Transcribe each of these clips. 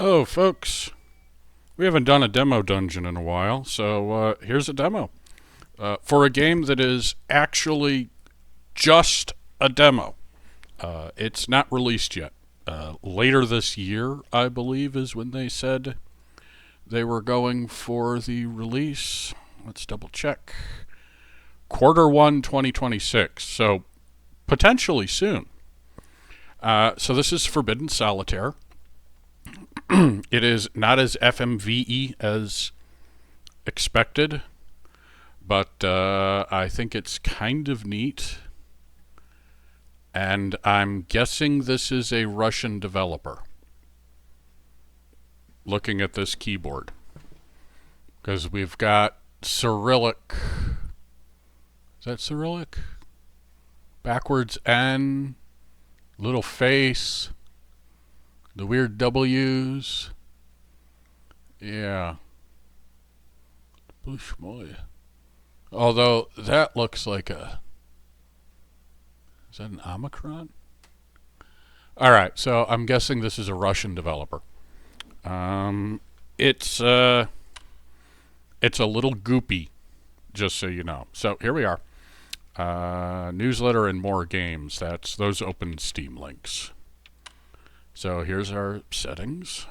Oh, folks, we haven't done a demo dungeon in a while, so here's a demo for a game that is actually just a demo. It's not released yet. Later this year, I believe, is when they said they were going for the release. Let's double check. Q1 2026, so potentially soon. So this is Forbidden Solitaire. It is not as FMVE as expected, but I think it's kind of neat. And I'm guessing this is a Russian developer. Looking at this keyboard. Because we've got Cyrillic. Is that Cyrillic? Backwards N. Little face. The weird W's. Yeah. Although that looks like a... Is that an Omicron? Alright, so I'm guessing this is a Russian developer. It's a little goopy, just so you know. So here we are. Newsletter and more games. Those open Steam links. So here's our settings.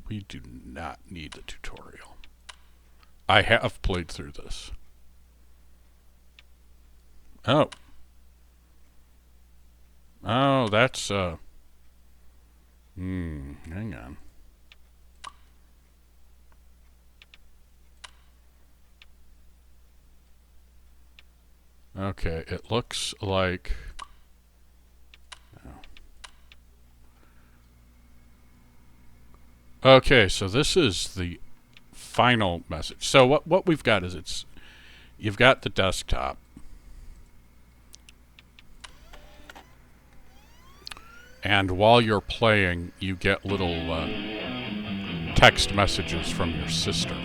We do not need a tutorial. I have played through this. Oh. Oh, that's, hang on. Okay, it looks like... Okay, so this is the final message. So what we've got is you've got the desktop. And while you're playing, you get little text messages from your sister.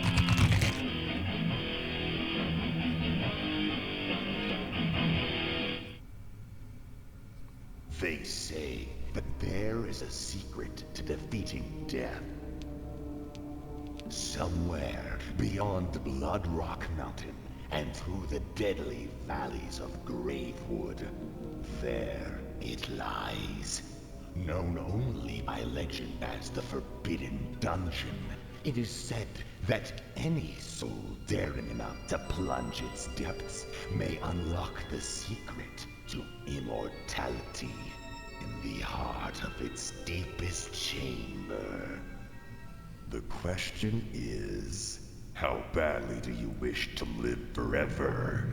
They say that there is a secret to defeating death. Somewhere beyond Blood Rock Mountain and through the deadly valleys of Gravewood, there it lies. Known only by legend as the Forbidden Dungeon, it is said that any soul daring enough to plunge its depths may unlock the secret to immortality in the heart of its deepest chamber. The question is, how badly do you wish to live forever?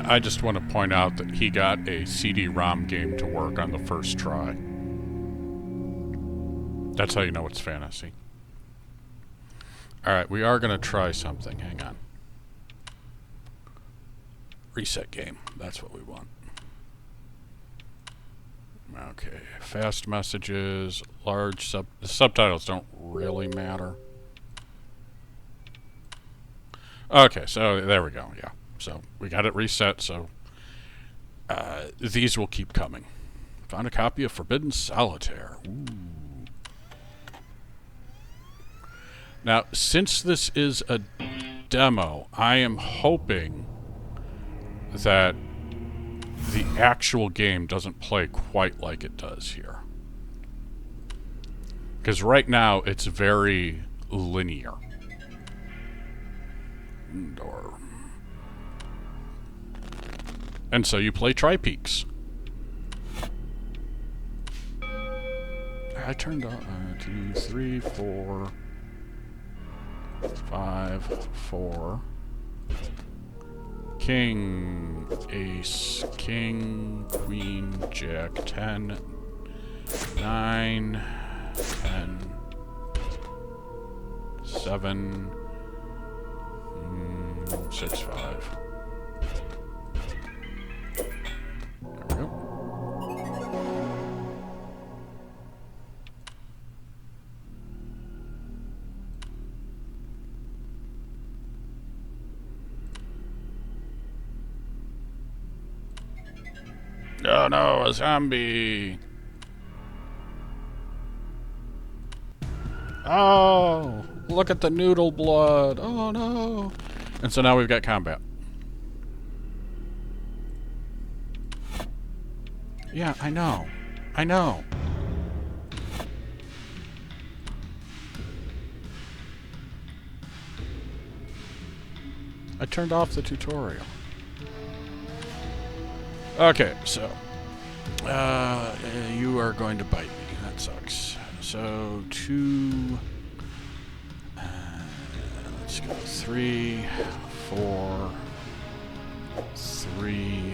I just want to point out that he got a CD-ROM game to work on the first try. That's how you know it's fantasy. Alright, we are going to try something. Hang on. Reset game. That's what we want. Okay. Fast messages. Large the subtitles don't really matter. Okay, so there we go. Yeah. So we got it reset, so these will keep coming. Found a copy of Forbidden Solitaire. Ooh. Now, since this is a demo, I am hoping that the actual game doesn't play quite like it does here. Because right now, it's very linear. And so you play Tri-Peaks. I turned on 2, 3, 4, 5, 4. King, ace, king, queen, jack, 10, 9, 10, 7, 6, 5. There we go. Oh no, a zombie. Oh, look at the noodle blood. Oh no. And so now we've got combat. Yeah, I know. I know. I turned off the tutorial. Okay, so. You are going to bite me. That sucks. So, 2. Let's go 3, 4, 3,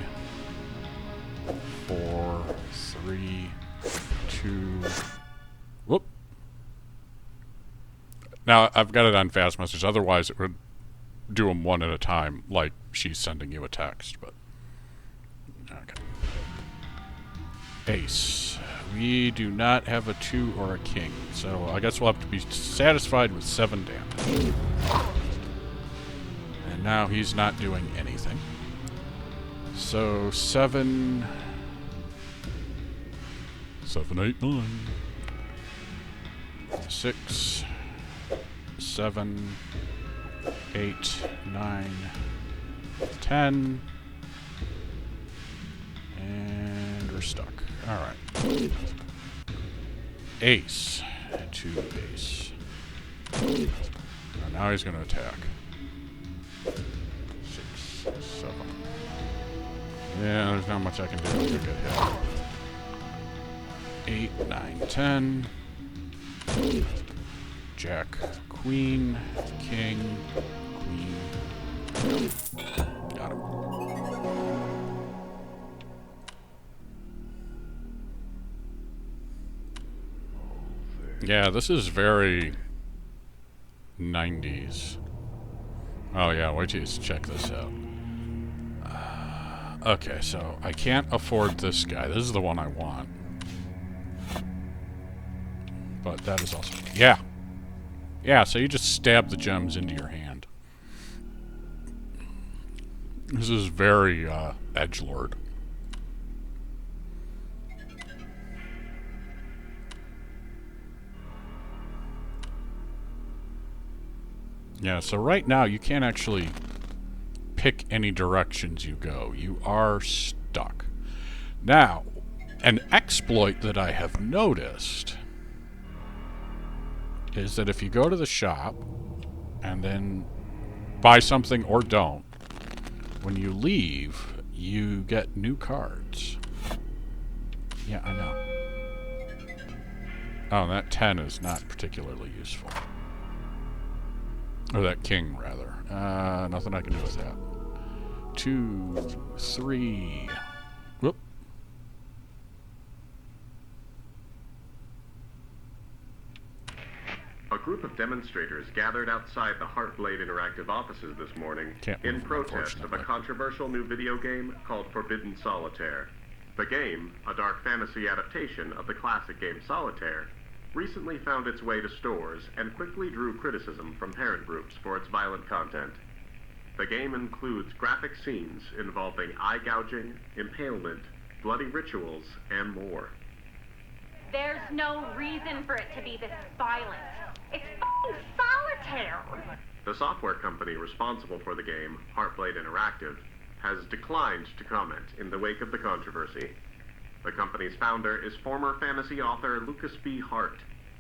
4, 3, 2. Whoop. Now, I've got it on fast message. Otherwise, it would do them one at a time, like she's sending you a text. But okay. Ace. We do not have a 2 or a king, so I guess we'll have to be satisfied with 7 damage. And now he's not doing anything. So 7, 8, 9, 6, 7, 8, 9, 10, and we're stuck. Alright. Ace. 2 ace. Now he's going to attack. 6, 7. Yeah, there's not much I can do to get hit. 8, 9, 10. Jack, queen, king, queen. Got him. Yeah, this is very 90s. Oh yeah, wait till you check this out. Okay, so I can't afford this guy. This is the one I want. But that is also... Yeah! Yeah, so you just stab the gems into your hand. This is very, edgelord. Yeah, so right now you can't actually pick any directions you go. You are stuck. Now, an exploit that I have noticed is that if you go to the shop and then buy something or don't, when you leave, you get new cards. Yeah, I know. Oh, that 10 is not particularly useful. Or that king, rather. Nothing I can do with that. 2, 3. Whoop. A group of demonstrators gathered outside the Heartblade Interactive offices this morning in protest of a controversial new video game called Forbidden Solitaire. The game, a dark fantasy adaptation of the classic game Solitaire, recently found its way to stores and quickly drew criticism from parent groups for its violent content. The game includes graphic scenes involving eye gouging, impalement, bloody rituals, and more. There's no reason for it to be this violent. It's f***ing Solitaire! The software company responsible for the game, Heartblade Interactive, has declined to comment in the wake of the controversy. The company's founder is former fantasy author Lucas B. Hart,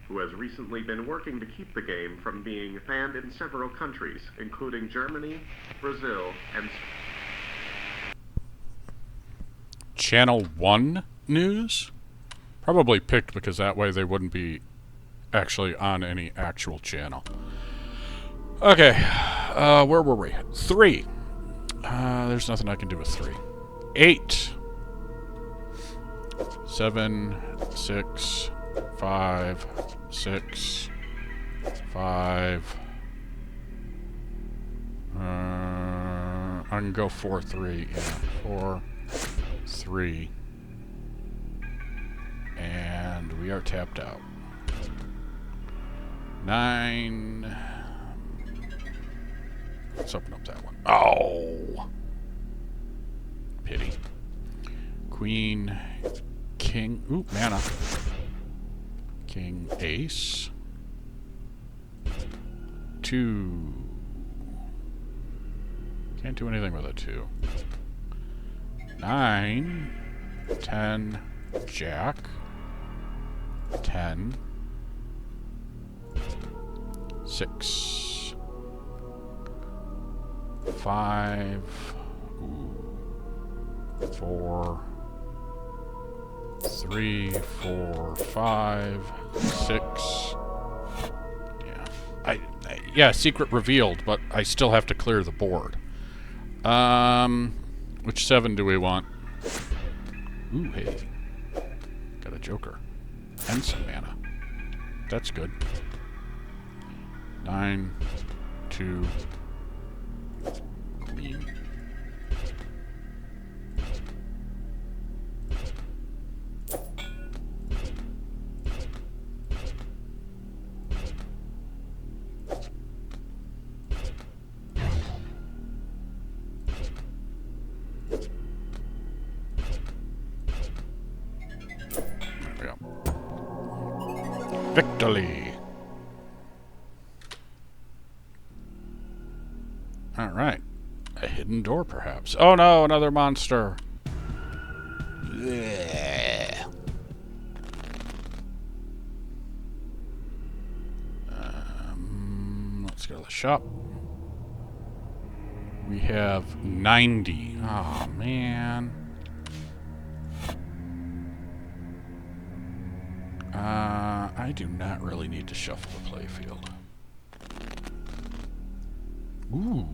who has recently been working to keep the game from being banned in several countries, including Germany, Brazil, and... Channel 1 news? Probably picked because that way they wouldn't be actually on any actual channel. Okay, where were we? 3. There's nothing I can do with 3. 8. 7, 6, 5, 6, 5. I can go 4, 3. Yeah, 4, 3. And we are tapped out. 9. Let's open up that one. Oh! Pity. Queen, king. Ooh, mana. King, ace. 2. Can't do anything with a 2. 9, 10, jack. 10. 6. 5. Ooh. 4. 3, 4, 5, 6. Yeah, secret revealed, but I still have to clear the board. Which 7 do we want? Ooh, hey. Got a joker. And some mana. That's good. 9, 2, queen. Victory. Alright. A hidden door, perhaps. Oh no, another monster. Let's go to the shop. We have 90. Oh, man. I do not really need to shuffle the playfield. Ooh.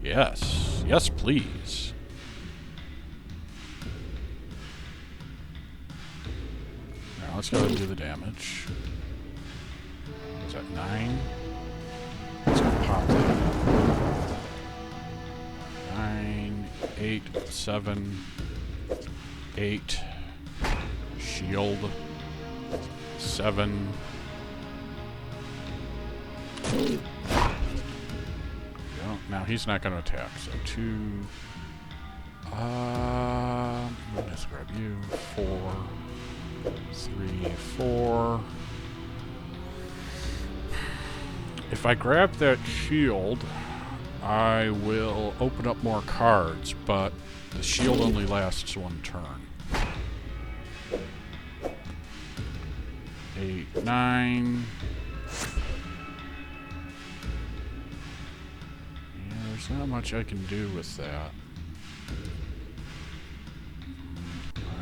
Yes. Yes, please. Now let's go ahead and do the damage. Is that 9? Let's go pop that. 9, 8, 7, 8. Shield. 7. Now he's not going to attack, so 2. Let's grab you. 4, 3, 4. If I grab that shield, I will open up more cards, but the shield only lasts 1 turn. 8, 9. Yeah, there's not much I can do with that.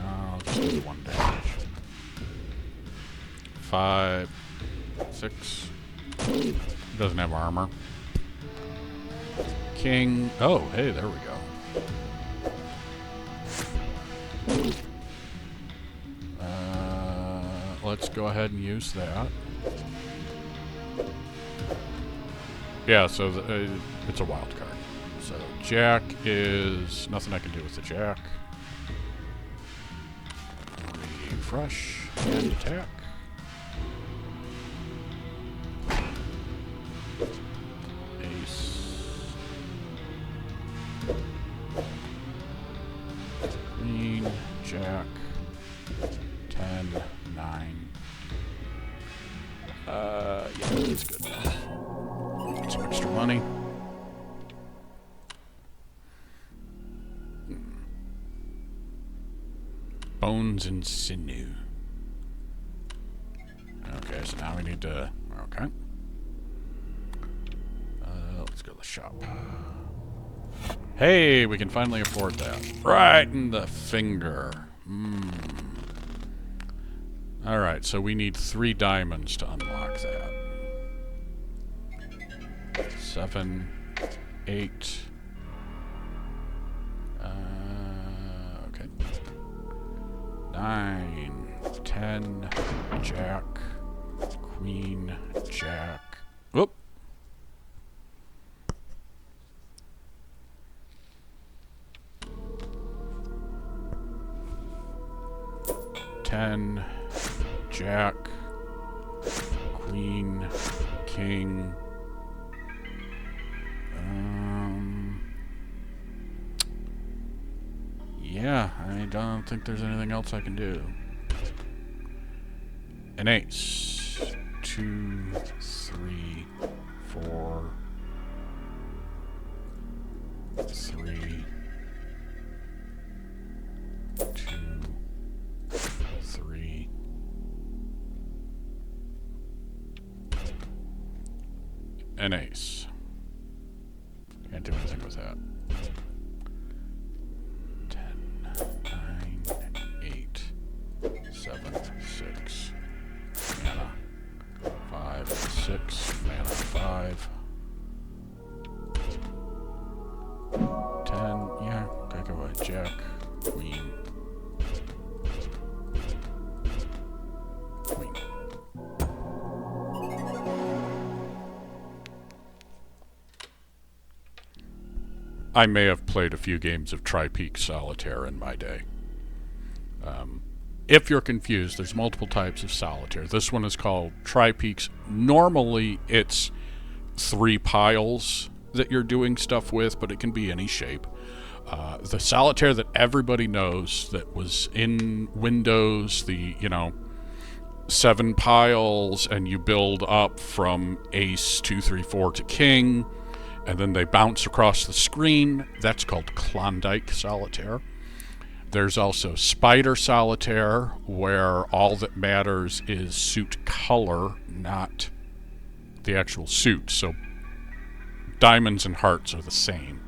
I'll just do 1 damage. 5, 6. Doesn't have armor. King. Oh, hey, there we go. Let's go ahead and use that. Yeah, so it's a wild card. So Jack is nothing I can do with the Jack. Refresh and attack. Ace. Queen, Jack. 10, 9. Yeah, that's good enough. Get some extra money. Bones and sinew. Okay, so now we need to... Okay. Let's go to the shop. Hey, we can finally afford that. Right in the finger. Alright, so we need 3 diamonds to unlock that. 7, 8. Okay. 9, 10, Jack, Queen, Jack. Whoop. Ten, Jack, Queen, King. Yeah, I don't think there's anything else I can do. An ace. 2, 3, 4, 3, 2, 3. An ace. Can't do anything with that. 10, 9, 8, 7, 6. Mana. 5, 6. Mana 5. 10. Yeah, gotta go with Jack. Queen. Queen. I may have played a few games of Tri-Peak Solitaire in my day. If you're confused, there's multiple types of solitaire. This one is called Tri-Peaks. Normally, it's 3 piles that you're doing stuff with, but it can be any shape. The solitaire that everybody knows that was in Windows, the, 7 piles, and you build up from ace, 2, 3, 4 to king, and then they bounce across the screen. That's called Klondike Solitaire. There's also Spider Solitaire, where all that matters is suit color, not the actual suit. So diamonds and hearts are the same.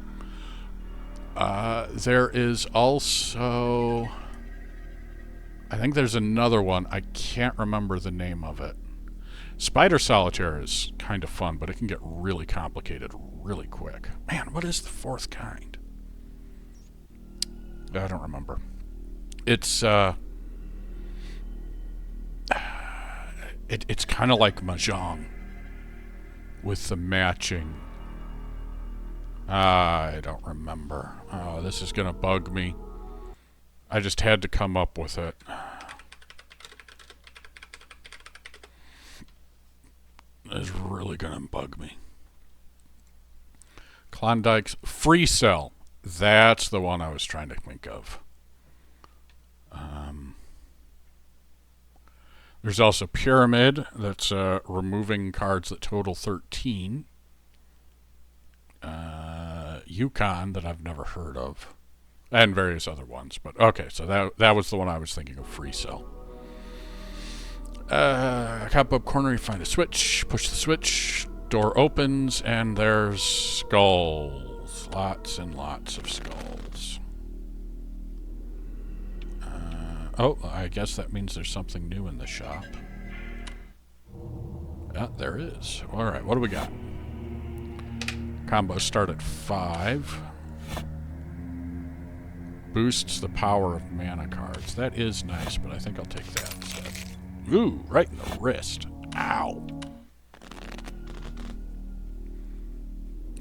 There is also... I think there's another one. I can't remember the name of it. Spider Solitaire is kind of fun, but it can get really complicated really quick. Man, what is the 4th kind? I don't remember. It's it's kind of like Mahjong with the matching. I don't remember. Oh, this is gonna bug me. I just had to come up with it. It's really gonna bug me. Klondike's Free Cell. That's the one I was trying to think of. There's also Pyramid. That's removing cards that total 13. Yukon, that I've never heard of. And various other ones. But okay, so that was the one I was thinking of, Free Cell. Pop up corner, you find a switch. Push the switch. Door opens, and there's skulls. Lots and lots of skulls. Oh, I guess that means there's something new in the shop. Yeah, there is. Alright, what do we got? Combos start at 5. Boosts the power of mana cards. That is nice, but I think I'll take that instead. Ooh, right in the wrist. Ow.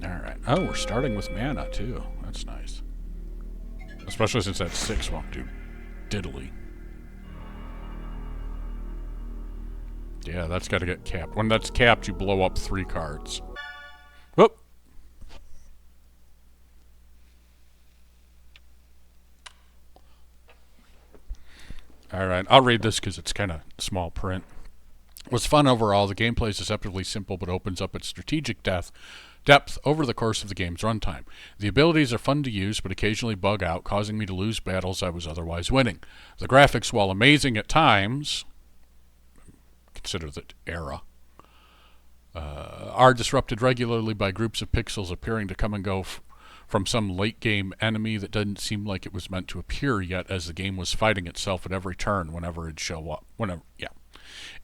Alright. Oh, we're starting with mana, too. That's nice. Especially since that 6 won't do diddly. Yeah, that's got to get capped. When that's capped, you blow up 3 cards. Whoop! Alright, I'll read this because it's kind of small print. Was fun overall. The gameplay is deceptively simple but opens up its strategic depth over the course of the game's runtime. The abilities are fun to use but occasionally bug out, causing me to lose battles I was otherwise winning. The graphics, while amazing at times, consider the era, are disrupted regularly by groups of pixels appearing to come and go from some late-game enemy that didn't seem like it was meant to appear yet, as the game was fighting itself at every turn whenever it'd show up.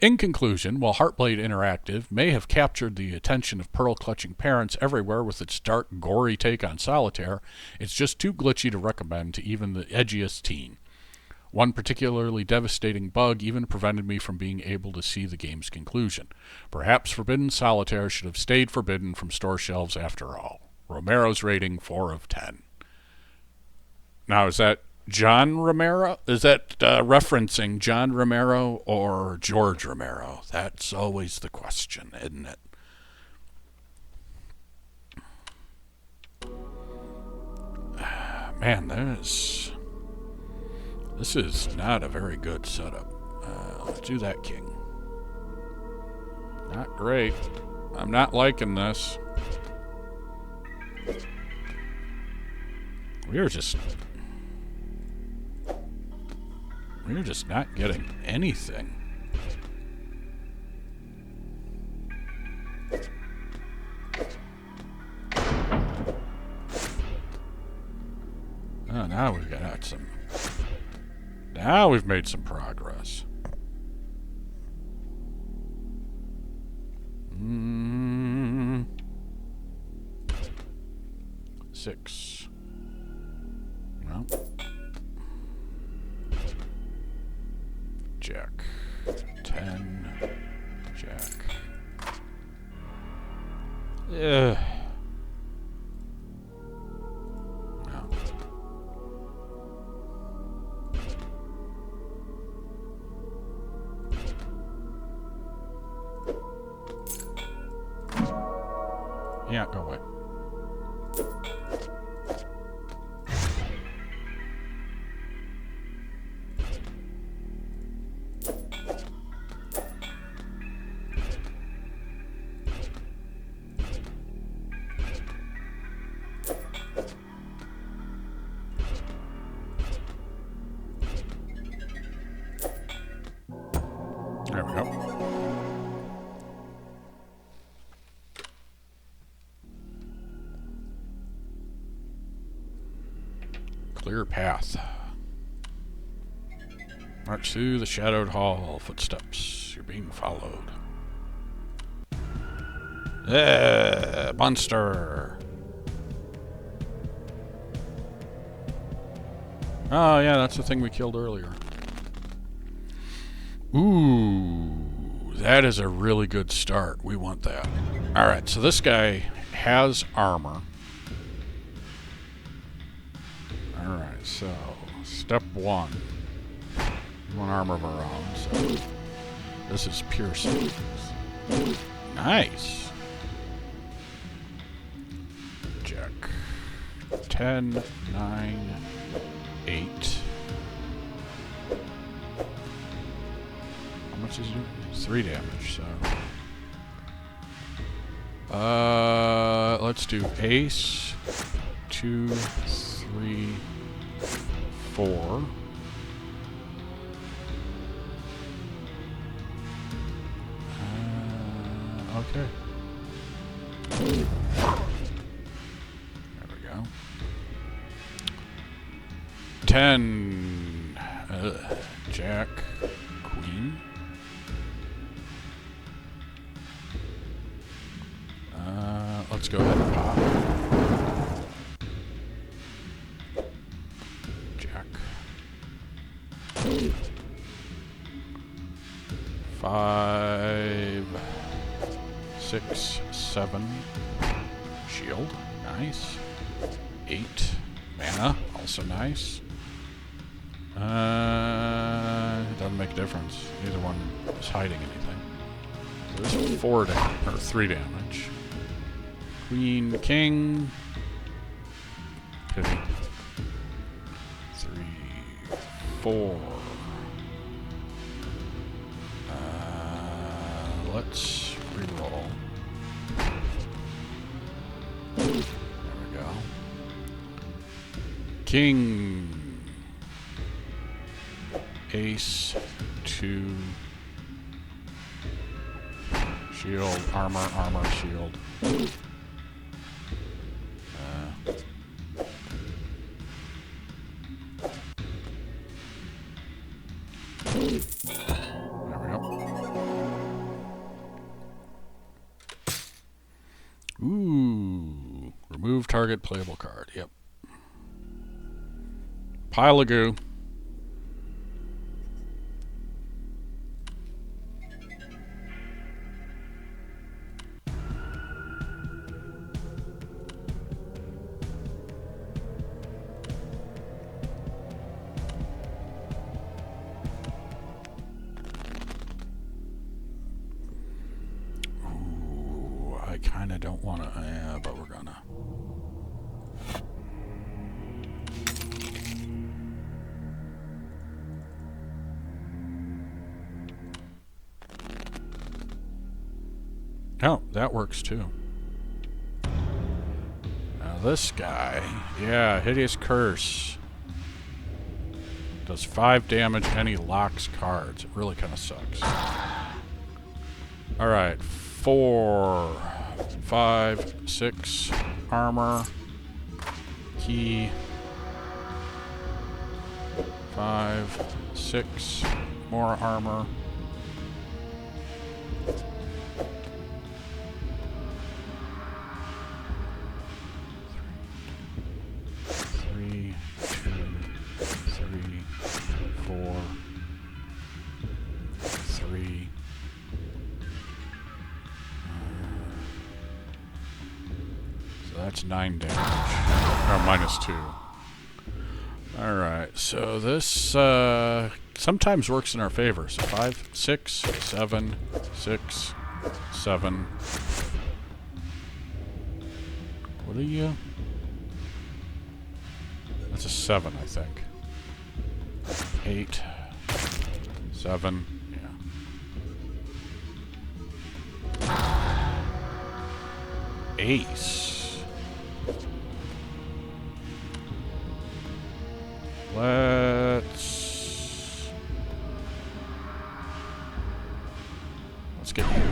In conclusion, while Heartblade Interactive may have captured the attention of pearl-clutching parents everywhere with its dark, gory take on Solitaire, it's just too glitchy to recommend to even the edgiest teen. One particularly devastating bug even prevented me from being able to see the game's conclusion. Perhaps Forbidden Solitaire should have stayed forbidden from store shelves after all. Romero's rating, 4 of 10. Now, is that John Romero? Is that referencing John Romero or George Romero? That's always the question, isn't it? Man, there's This is not a very good setup. Let's do that king. Not great. I'm not liking this. We're just not getting anything. Oh, now we've got some. Now we've made some progress. 6. No. Jack. 10. Jack. No. Yeah, go away. There we go. Clear path. March through the shadowed hall. Footsteps. You're being followed. Monster. Oh, yeah, that's the thing we killed earlier. Ooh, that is a really good start. We want that. Alright, so this guy has armor. Alright, so step 1. We want armor of our own, so this is piercing. Nice. Jack. 10, 9, 8. How much is it? 3 damage, so. Let's do ace. 2, 3, 4. Okay. There we go. 10. Jack. Queen. Let's go ahead and pop. Jack. 5, 6, 7. Shield. Nice. 8. Mana. Also nice. It doesn't make a difference. Neither one is hiding anything. So there's 4 damage, or 3 damage. Queen, king. Pity. 3, 4. Let's reroll. There we go. King. Ace. 2. Shield, armor, armor, shield. There we go. Ooh. Remove target playable card. Yep. Pile of goo. Kind of don't want to, but we're gonna. Oh, that works too. Now this guy, yeah, Hideous Curse. Does 5 damage and he locks cards. It really kind of sucks. Alright, 4, 5, 6, armor, key, 5, 6, more armor. Three, 2, 3, 4, 3. So that's 9 damage. Or minus 2. Alright, so this sometimes works in our favor. So 5, 6, 7, 6, 7. What are you? That's a 7, I think. 8, 7, yeah. Ace. Let's get you.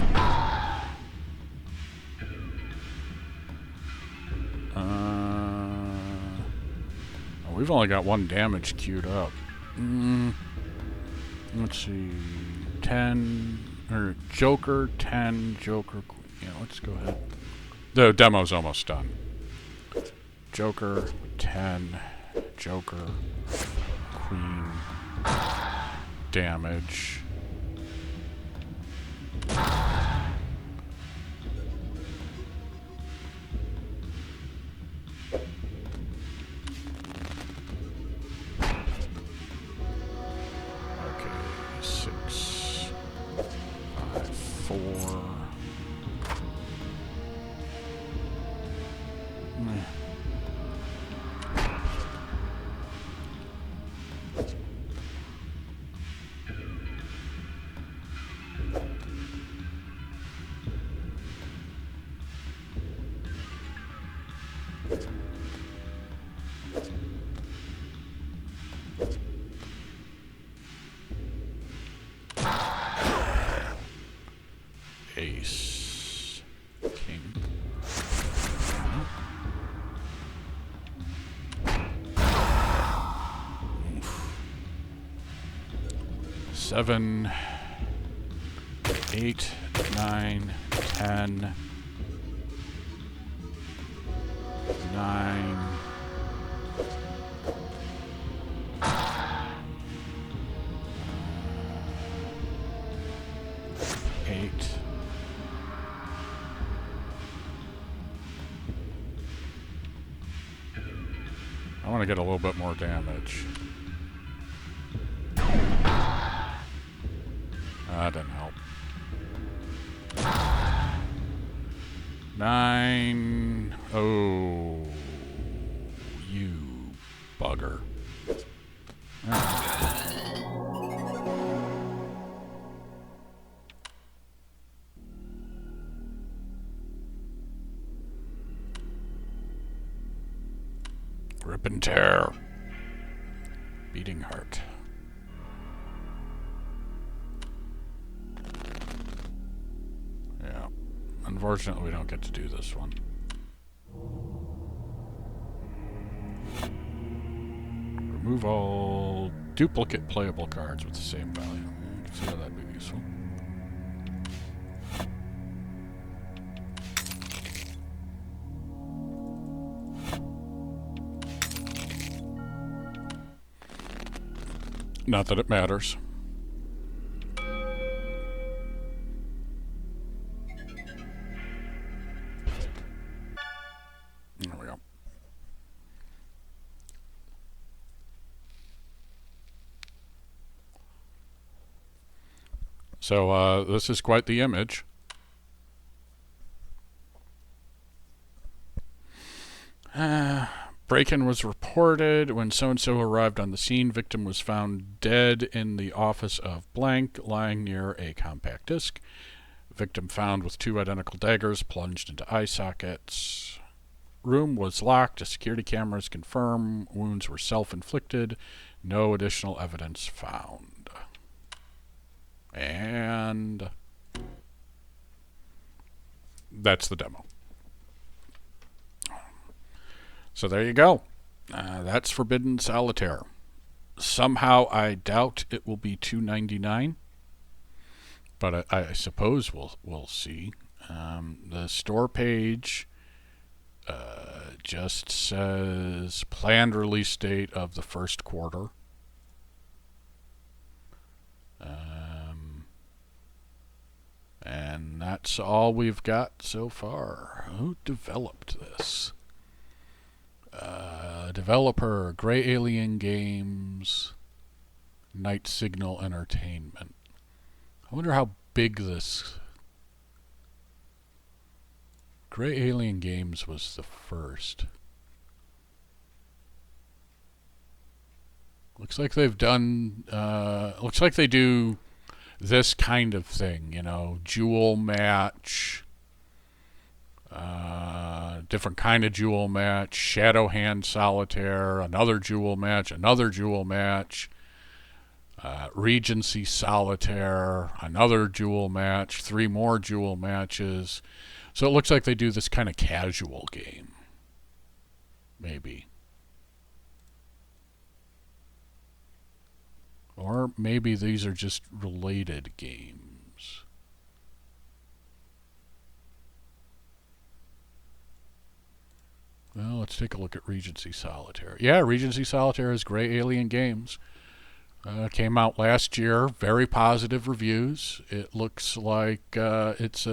We've only got 1 damage queued up. Let's see. 10 or Joker, 10, Joker. Yeah, let's go ahead. The demo's almost done. Joker, 10, Joker, Queen, damage. Okay, 6, 5, 4. Ace, King. Seven, 8, 9, 10, 9. 8. I want to get a little bit more damage. That didn't help. 9. Oh, you bugger. Rip and tear. Beating heart. Yeah. Unfortunately, we don't get to do this one. Remove all duplicate playable cards with the same value. You can see how that'd be useful. Not that it matters. There we go. So this is quite the image. Break-in was reported. When so-and-so arrived on the scene, victim was found dead in the office of blank, lying near a compact disc. Victim found with 2 identical daggers plunged into eye sockets. Room was locked. Security cameras confirm wounds were self-inflicted. No additional evidence found. And that's the demo. So there you go. That's Forbidden Solitaire. Somehow I doubt it will be $2.99, but I suppose we'll see. The store page just says planned release date of the first quarter. And that's all we've got so far. Who developed this? Developer, Gray Alien Games, Night Signal Entertainment. I wonder how big this... Gray Alien Games was the first. Looks like they've done... looks like they do this kind of thing, you know, jewel match... different kind of jewel match, Shadow Hand Solitaire, another jewel match, Regency Solitaire, another jewel match, 3 more jewel matches. So it looks like they do this kind of casual game. Maybe. Or maybe these are just related games. Well, let's take a look at Regency Solitaire. Yeah, Regency Solitaire is Gray Alien Games. Came out last year. Very positive reviews. It looks like it's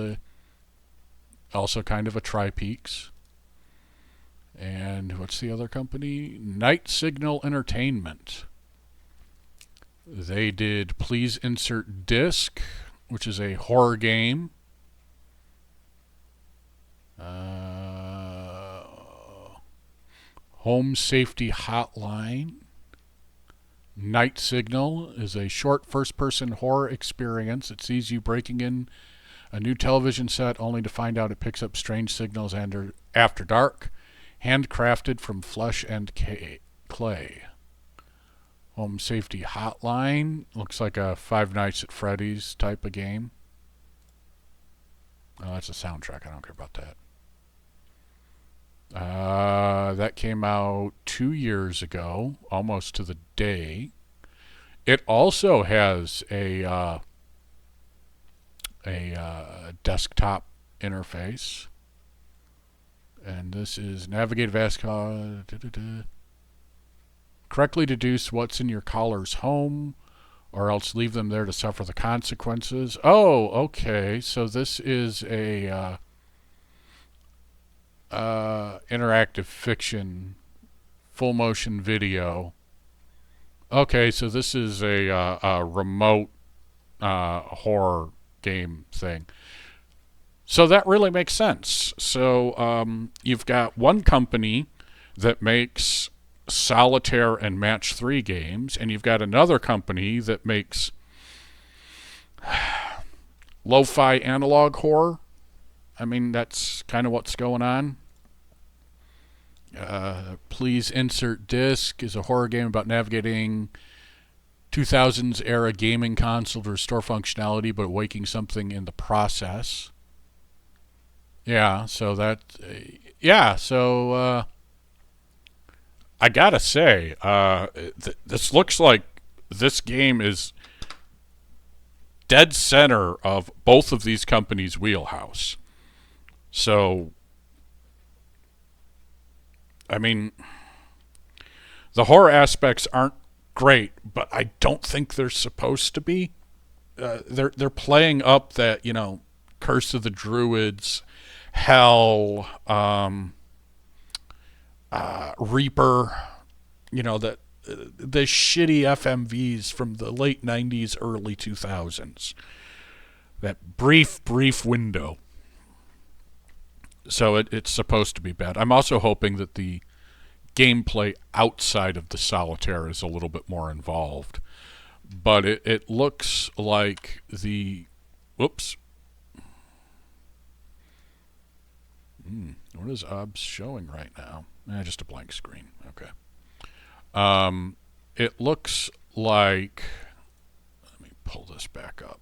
also kind of a Tri-Peaks. And what's the other company? Night Signal Entertainment. They did Please Insert Disc, which is a horror game. Home Safety Hotline. Night Signal is a short first-person horror experience. It sees you breaking in a new television set only to find out it picks up strange signals after dark, handcrafted from flesh and clay. Home Safety Hotline looks like a Five Nights at Freddy's type of game. Oh, that's a soundtrack. I don't care about that. That came out 2 years ago, almost to the day. It also has a desktop interface, and this is navigate vascular. Correctly deduce what's in your caller's home, or else leave them there to suffer the consequences. Oh, okay. So this is a interactive fiction, full motion video. Okay, so this is a remote horror game thing. So that really makes sense. So you've got one company that makes Solitaire and Match 3 games, and you've got another company that makes lo-fi analog horror. I mean, that's kind of what's going on. Please Insert Disc is a horror game about navigating 2000s era gaming console to restore functionality, but waking something in the process. Yeah, so that... I gotta say, this looks like this game is dead center of both of these companies' wheelhouse. So, I mean, the horror aspects aren't great, but I don't think they're supposed to be. They're playing up that, you know, Curse of the Druids, Hell, Reaper, you know, the shitty FMVs from the late 90s, early 2000s. That brief window. So it's supposed to be bad. I'm also hoping that the gameplay outside of the Solitaire is a little bit more involved. But it looks like the... Whoops. What is OBS showing right now? Just a blank screen. Okay. It looks like... Let me pull this back up.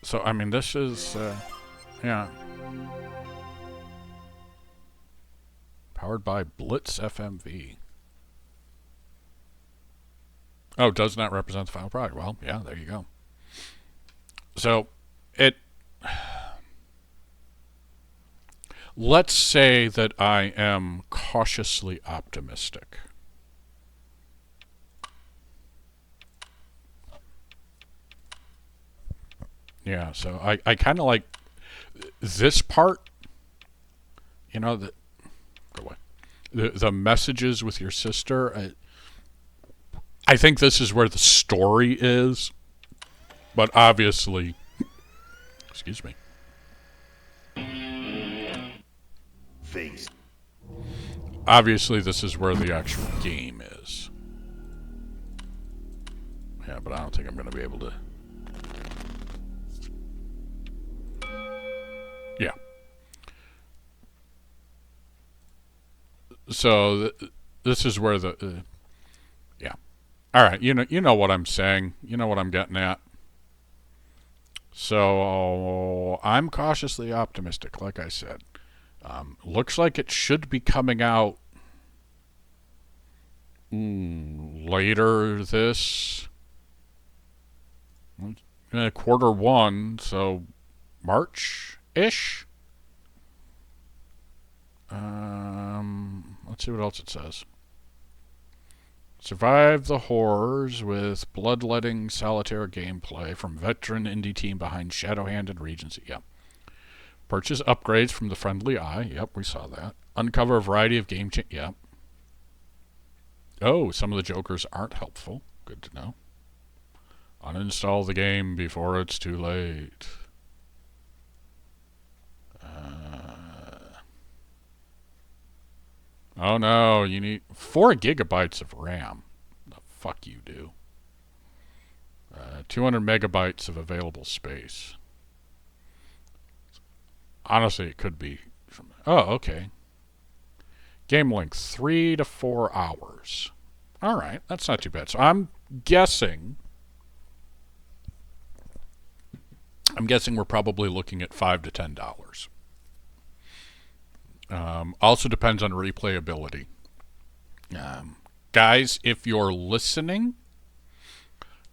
So, I mean, this is... yeah. Powered by Blitz FMV. Oh, does not represent the final product. Well, yeah, there you go. So, let's say that I am cautiously optimistic. Yeah, so I kind of like this part, you know, go away. The messages with your sister, I think this is where the story is, but obviously, excuse me. Face. Obviously, this is where the actual game is. Yeah, but I don't think I'm going to be able to. Yeah. So this is where the yeah. All right, you know what I'm saying. You know what I'm getting at. So I'm cautiously optimistic, like I said. Looks like it should be coming out later this Q1, so March-ish. Let's see what else it says. Survive the horrors with bloodletting solitaire gameplay from veteran indie team behind Shadowhand and Regency. Yep. Purchase upgrades from the Friendly Eye. Yep, we saw that. Uncover a variety of game change. Yep. Oh, some of the jokers aren't helpful. Good to know. Uninstall the game before it's too late. Oh no, you need 4 gigabytes of RAM. The fuck you do. 200 megabytes of available space. Honestly, it could be from... Oh, okay. Game length, 3 to 4 hours. Alright, that's not too bad. So I'm guessing we're probably looking at $5 to $10. Also depends on replayability. Guys, if you're listening,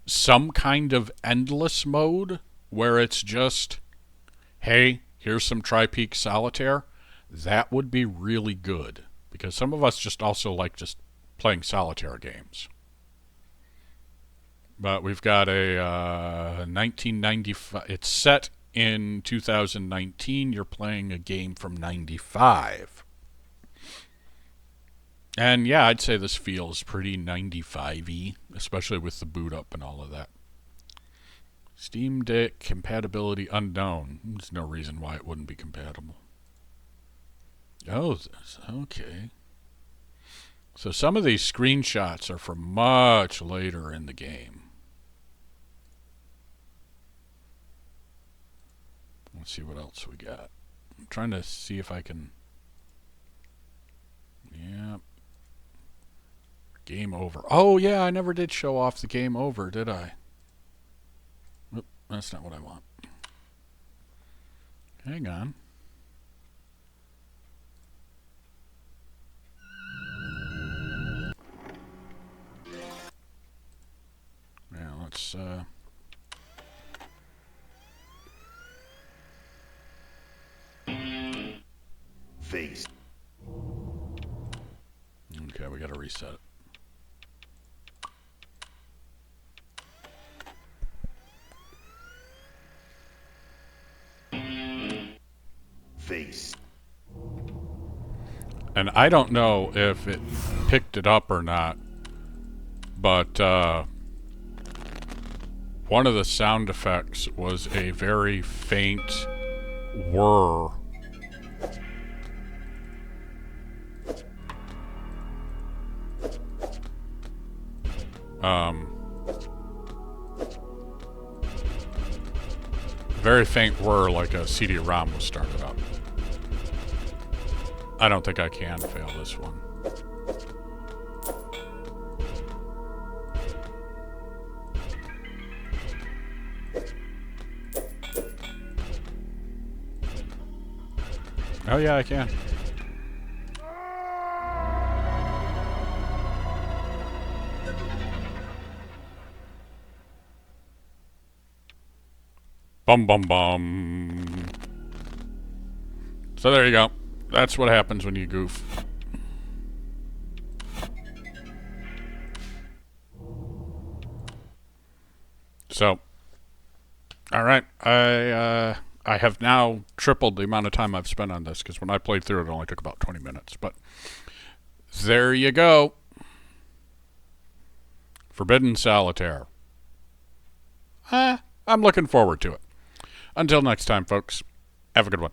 some kind of endless mode where it's just, hey, here's some Tri-Peak Solitaire, that would be really good. Because some of us just also like just playing solitaire games. But we've got a 1995, it's set in 2019, you're playing a game from 95. And yeah, I'd say this feels pretty 95-y, especially with the boot up and all of that. Steam Deck compatibility unknown. There's no reason why it wouldn't be compatible. Oh, okay. So some of these screenshots are from much later in the game. Let's see what else we got. I'm trying to see if I can... Yeah. Game over. Oh, yeah, I never did show off the game over, did I? Oop, that's not what I want. Hang on. Yeah, let's... Face. Okay, we gotta reset it. Face. And I don't know if it picked it up or not, but one of the sound effects was a very faint whir. Very faint whir like a CD-ROM was started up. I don't think I can fail this one. Oh yeah, I can. Bum bum bum. So there you go. That's what happens when you goof. So, all right, I have now tripled the amount of time I've spent on this because when I played through it, it only took about 20 minutes. But there you go. Forbidden Solitaire. I'm looking forward to it. Until next time, folks, have a good one.